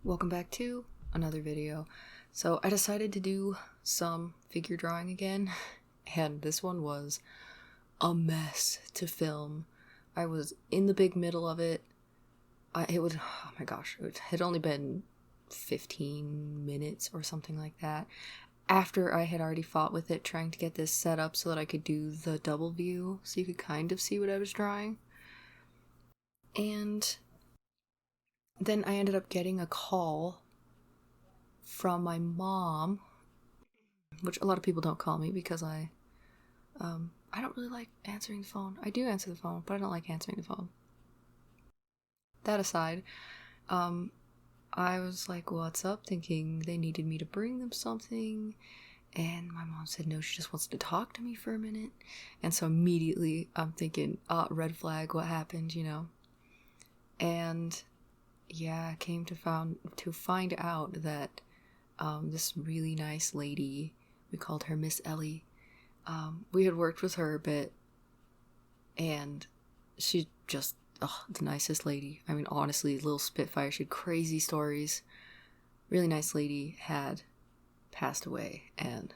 Welcome back to another video. So I decided to do some figure drawing again, and this one was a mess to film. I was in the big middle of it. Oh my gosh, it had only been 15 minutes or something like that after I had already fought with it trying to get this set up so that I could do the double view so you could kind of see what I was drawing. And then I ended up getting a call from my mom, which a lot of people don't call me because I don't really like answering the phone. I do answer the phone, but I don't like answering the phone. That aside, I was like, what's up? Thinking they needed me to bring them something. And my mom said, no, she just wants to talk to me for a minute. And so immediately I'm thinking, red flag, what happened, you know? And yeah, I came to find out that this really nice lady, we called her Miss Ellie, we had worked with her a bit, and she's just the nicest lady. I mean, honestly, little Spitfire. She had crazy stories. Really nice lady had passed away, and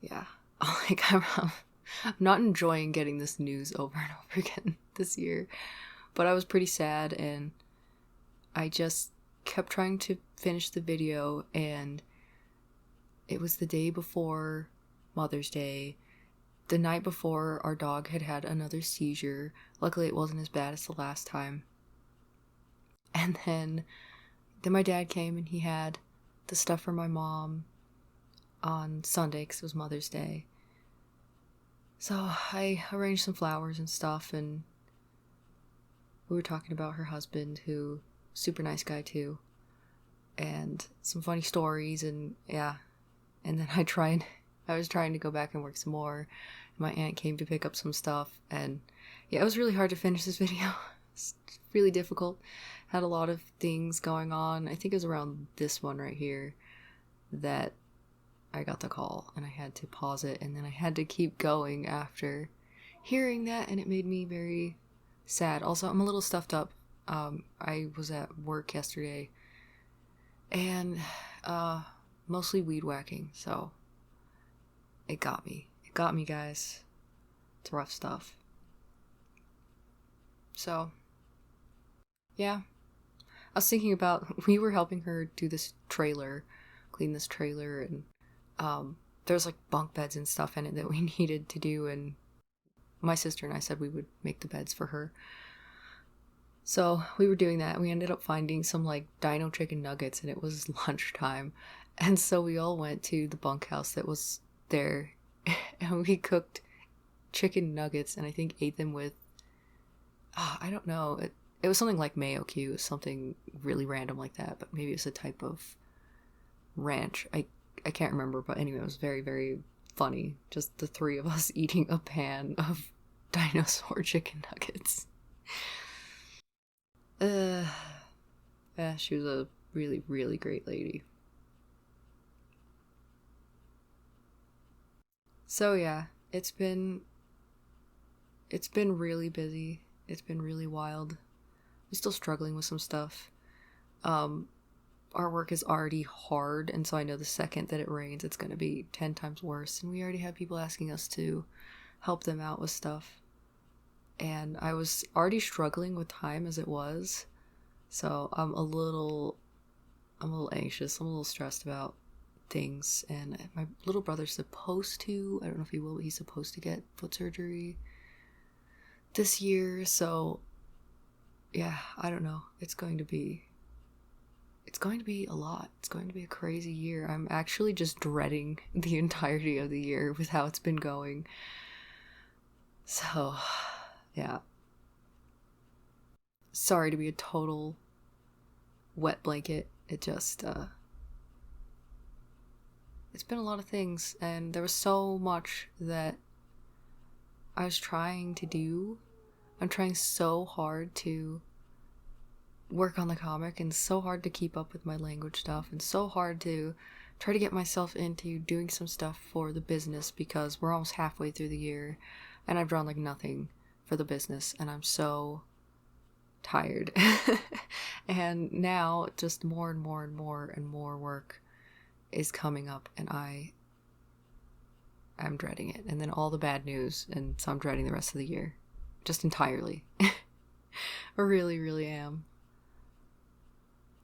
yeah, I'm not enjoying getting this news over and over again this year, but I was pretty sad, and I just kept trying to finish the video, and it was the day before Mother's Day, the night before our dog had another seizure. Luckily it wasn't as bad as the last time. And then my dad came and he had the stuff for my mom on Sunday because it was Mother's Day. So I arranged some flowers and stuff, and we were talking about her husband, who super nice guy too, and some funny stories, and yeah. And then I was trying to go back and work some more. My aunt came to pick up some stuff, and yeah, it was really hard to finish this video. It's really difficult. Had a lot of things going on. I think it was around this one right here that I got the call, and I had to pause it, and then I had to keep going after hearing that, and it made me very sad. Also, I'm a little stuffed up. I was at work yesterday, and mostly weed whacking, so it got me, guys. It's rough stuff. So yeah, I was thinking about, we were helping her do this trailer, clean this trailer, and there's like bunk beds and stuff in it that we needed to do, and my sister and I said we would make the beds for her. So we were doing that, and we ended up finding some like dino chicken nuggets, and it was lunchtime. And so we all went to the bunkhouse that was there, and we cooked chicken nuggets, and I think ate them with, I don't know, it was something like mayo cube, something really random like that, but maybe it's a type of ranch. I can't remember, but anyway, it was very, very funny. Just the three of us eating a pan of dinosaur chicken nuggets. Yeah, she was a really, really great lady. So yeah, it's been really busy. It's been really wild. I'm still struggling with some stuff. Our work is already hard, and so I know the second that it rains, it's gonna be 10 times worse. And we already have people asking us to help them out with stuff. And I was already struggling with time as it was, so I'm a little anxious. I'm a little stressed about things. And my little brother's supposed to, I don't know if he will, but he's supposed to get foot surgery this year. So yeah, I don't know. It's going to be a lot. It's going to be a crazy year. I'm actually just dreading the entirety of the year with how it's been going. So yeah, sorry to be a total wet blanket. It just it's been a lot of things, and there was so much that I was trying to do. I'm trying so hard to work on the comic, and so hard to keep up with my language stuff, and so hard to try to get myself into doing some stuff for the business, because we're almost halfway through the year and I've drawn like nothing for the business, and I'm so tired. And now just more and more and more and more work is coming up, and I'm dreading it. And then all the bad news, and so I'm dreading the rest of the year. Just entirely. I really, really am.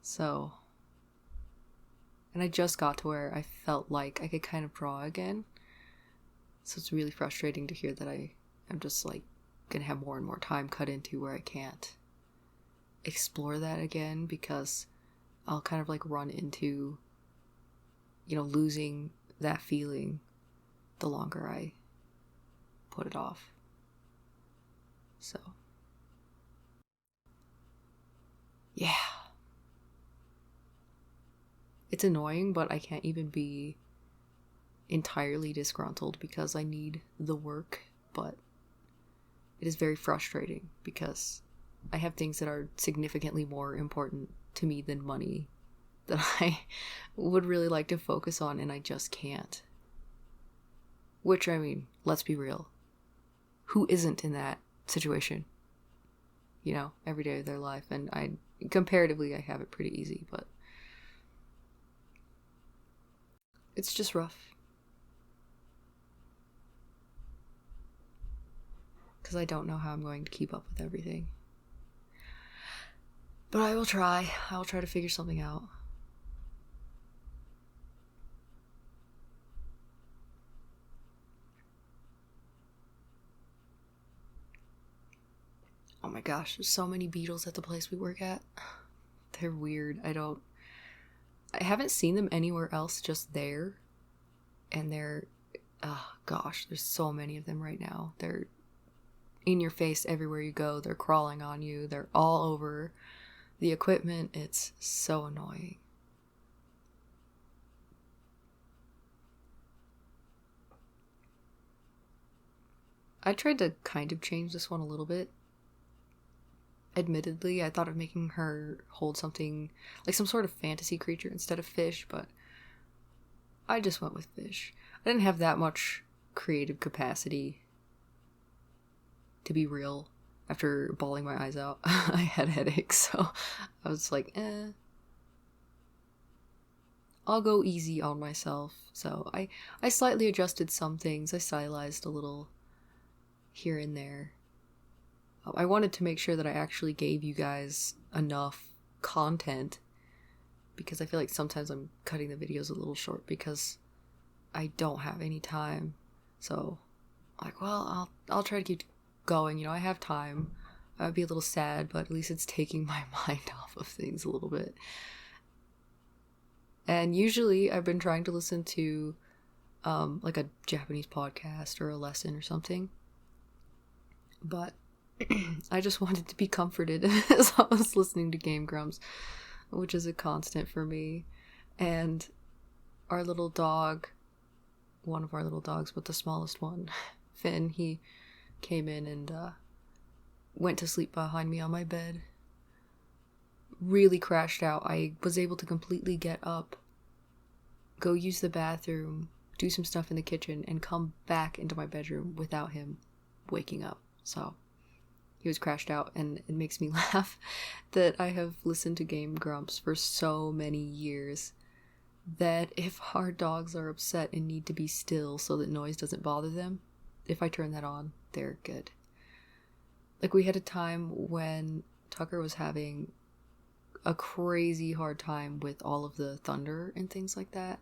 So, and I just got to where I felt like I could kind of draw again. So it's really frustrating to hear that I'm just like gonna have more and more time cut into where I can't explore that again, because I'll kind of like run into, losing that feeling the longer I put it off. So, yeah. It's annoying, but I can't even be entirely disgruntled because I need the work, but it is very frustrating because I have things that are significantly more important to me than money that I would really like to focus on, and I just can't. Which, I mean, let's be real. Who isn't in that situation? Every day of their life. And comparatively, I have it pretty easy, but it's just rough. Because I don't know how I'm going to keep up with everything. But I will try. I will try to figure something out. Oh my gosh, there's so many beetles at the place we work at. They're weird. I haven't seen them anywhere else, just there. And oh gosh, there's so many of them right now. They're in your face everywhere you go. They're crawling on you. They're all over the equipment. It's so annoying. I tried to kind of change this one a little bit. Admittedly, I thought of making her hold something like some sort of fantasy creature instead of fish, but I just went with fish. I didn't have that much creative capacity, to be real. After bawling my eyes out, I had headaches, so I was like, I'll go easy on myself. So I slightly adjusted some things. I stylized a little here and there. I wanted to make sure that I actually gave you guys enough content, because I feel like sometimes I'm cutting the videos a little short because I don't have any time. So, like, well, I'll try to keep going. I have time. I would be a little sad, but at least it's taking my mind off of things a little bit. And usually I've been trying to listen to like a Japanese podcast or a lesson or something. But I just wanted to be comforted as I was listening to Game Grumps, which is a constant for me. And our little dog, one of our little dogs, but the smallest one, Finn, he came in and went to sleep behind me on my bed. Really crashed out. I was able to completely get up, go use the bathroom, do some stuff in the kitchen, and come back into my bedroom without him waking up. So he was crashed out, and it makes me laugh that I have listened to Game Grumps for so many years that if our dogs are upset and need to be still so that noise doesn't bother them, if I turn that on, they're good. Like, we had a time when Tucker was having a crazy hard time with all of the thunder and things like that,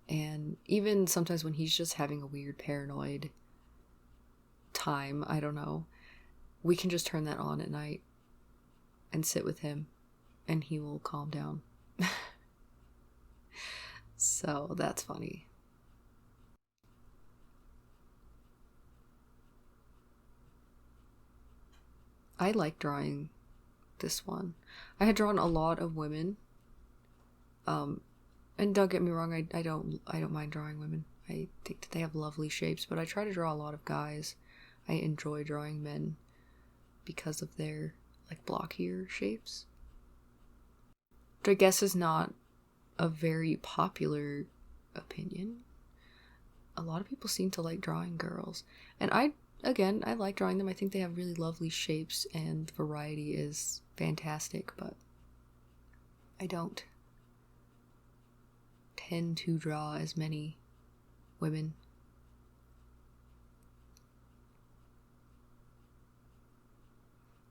and even sometimes when he's just having a weird paranoid time, I don't know, we can just turn that on at night and sit with him and he will calm down. So that's funny. I like drawing this one. I had drawn a lot of women. And don't get me wrong, I don't mind drawing women. I think that they have lovely shapes, but I try to draw a lot of guys. I enjoy drawing men because of their like blockier shapes. Which I guess is not a very popular opinion. A lot of people seem to like drawing girls. And again, I like drawing them. I think they have really lovely shapes and variety is fantastic, but I don't tend to draw as many women.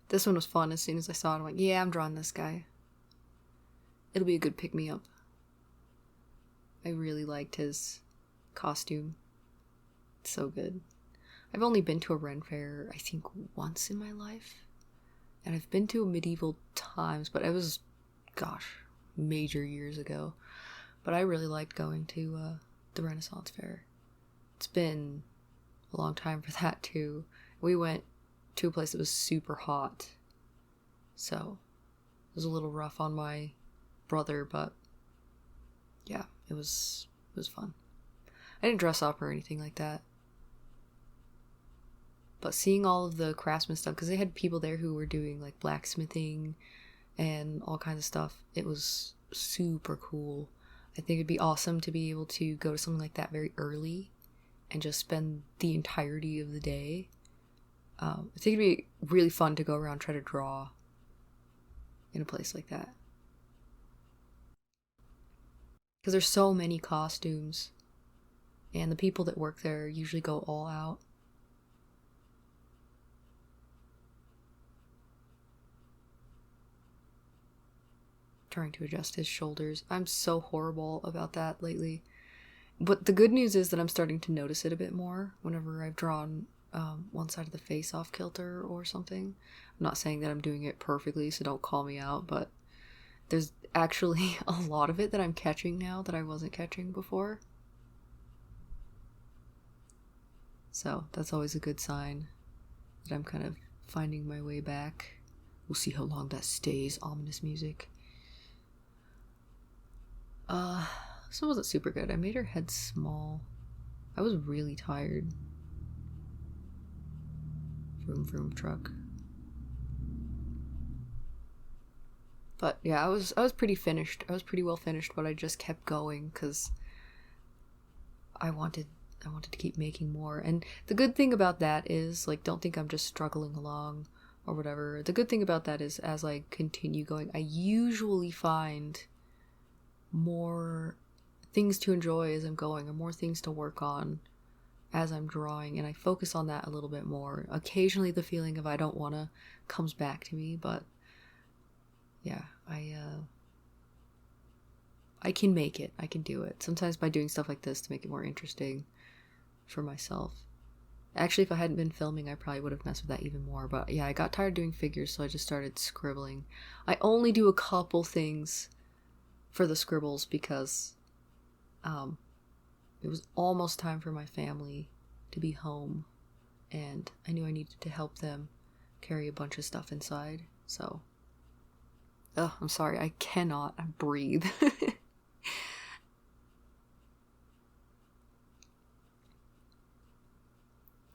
This one was fun. As soon as I saw it, I'm like, yeah, I'm drawing this guy. It'll be a good pick-me-up. I really liked his costume. It's so good. I've only been to a Ren fair, I think, once in my life. And I've been to a medieval times, but it was, gosh, major years ago. But I really liked going to the Renaissance fair. It's been a long time for that, too. We went to a place that was super hot. So, it was a little rough on my brother, but yeah, it was fun. I didn't dress up or anything like that. But seeing all of the craftsman stuff, because they had people there who were doing like blacksmithing and all kinds of stuff, it was super cool. I think it'd be awesome to be able to go to something like that very early and just spend the entirety of the day. I think it'd be really fun to go around and try to draw in a place like that. Because there's so many costumes, and the people that work there usually go all out. Trying to adjust his shoulders. I'm so horrible about that lately. But the good news is that I'm starting to notice it a bit more whenever I've drawn one side of the face off kilter or something. I'm not saying that I'm doing it perfectly, so don't call me out, but there's actually a lot of it that I'm catching now that I wasn't catching before. So that's always a good sign that I'm kind of finding my way back. We'll see how long that stays. Ominous music. This one wasn't super good. I made her head small. I was really tired. Vroom vroom truck. But yeah, I was pretty finished. I was pretty well finished, but I just kept going because I wanted to keep making more. And the good thing about that is, like, don't think I'm just struggling along or whatever. The good thing about that is as I continue going, I usually find more things to enjoy as I'm going, or more things to work on as I'm drawing, and I focus on that a little bit more. Occasionally the feeling of I don't wanna comes back to me, but yeah, I can make it. I can do it. Sometimes by doing stuff like this to make it more interesting for myself. Actually, if I hadn't been filming, I probably would have messed with that even more, but yeah, I got tired doing figures, so I just started scribbling. I only do a couple things for the scribbles because it was almost time for my family to be home, and I knew I needed to help them carry a bunch of stuff inside. So I'm sorry, I cannot breathe.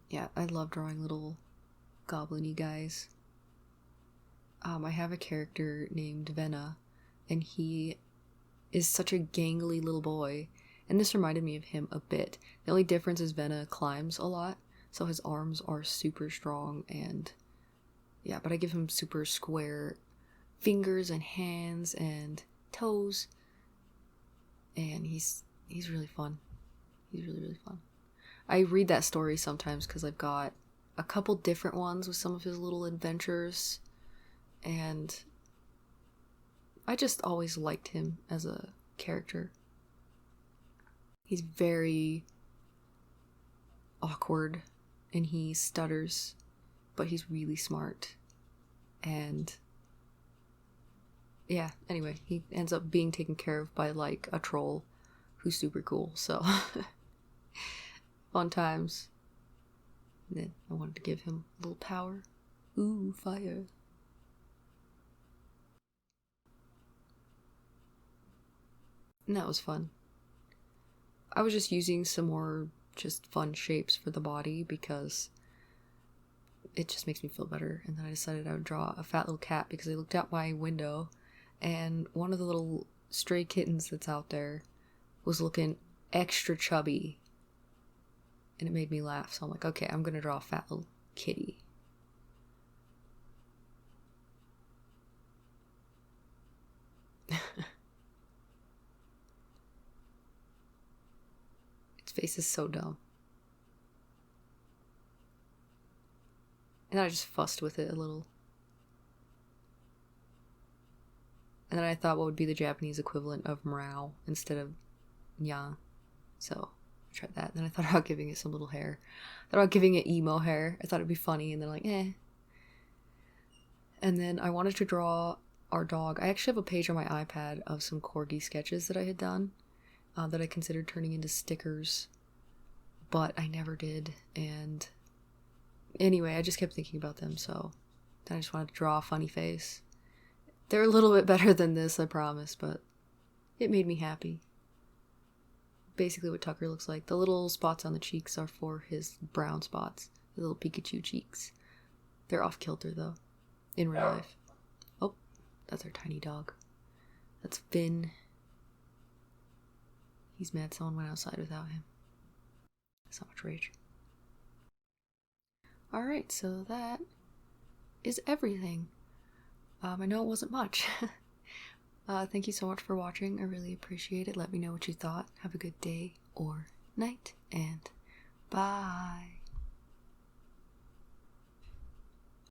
Yeah, I love drawing little goblin-y guys. I have a character named Venna, and he is such a gangly little boy, and this reminded me of him a bit. The only difference is Venna climbs a lot, so his arms are super strong, and yeah, but I give him super square fingers and hands and toes, and he's really fun. He's really, really fun. I read that story sometimes because I've got a couple different ones with some of his little adventures, and I just always liked him as a character. He's very awkward, and he stutters, but he's really smart. And yeah, anyway, he ends up being taken care of by, like, a troll who's super cool, so fun times. And then I wanted to give him a little power. Ooh, fire. And that was fun. I was just using some more just fun shapes for the body because it just makes me feel better. And then I decided I would draw a fat little cat because I looked out my window and one of the little stray kittens that's out there was looking extra chubby. and it made me laugh. So I'm like, okay, I'm gonna draw a fat little kitty. Its face is so dumb. And then I just fussed with it a little. And then I thought what would be the Japanese equivalent of meow instead of nya. So I tried that. And then I thought about giving it some little hair. I thought about giving it emo hair. I thought it'd be funny. And then like, eh. And then I wanted to draw our dog. I actually have a page on my iPad of some corgi sketches that I had done that I considered turning into stickers. But I never did. And anyway, I just kept thinking about them. So then I just wanted to draw a funny face. They're a little bit better than this, I promise, but it made me happy. Basically what Tucker looks like. The little spots on the cheeks are for his brown spots. The little Pikachu cheeks. They're off kilter, though, in real life. Oh, that's our tiny dog. That's Finn. He's mad someone went outside without him. So much rage. Alright, so that is everything. I know it wasn't much. Thank you so much for watching. I really appreciate it. Let me know what you thought. Have a good day or night, and bye.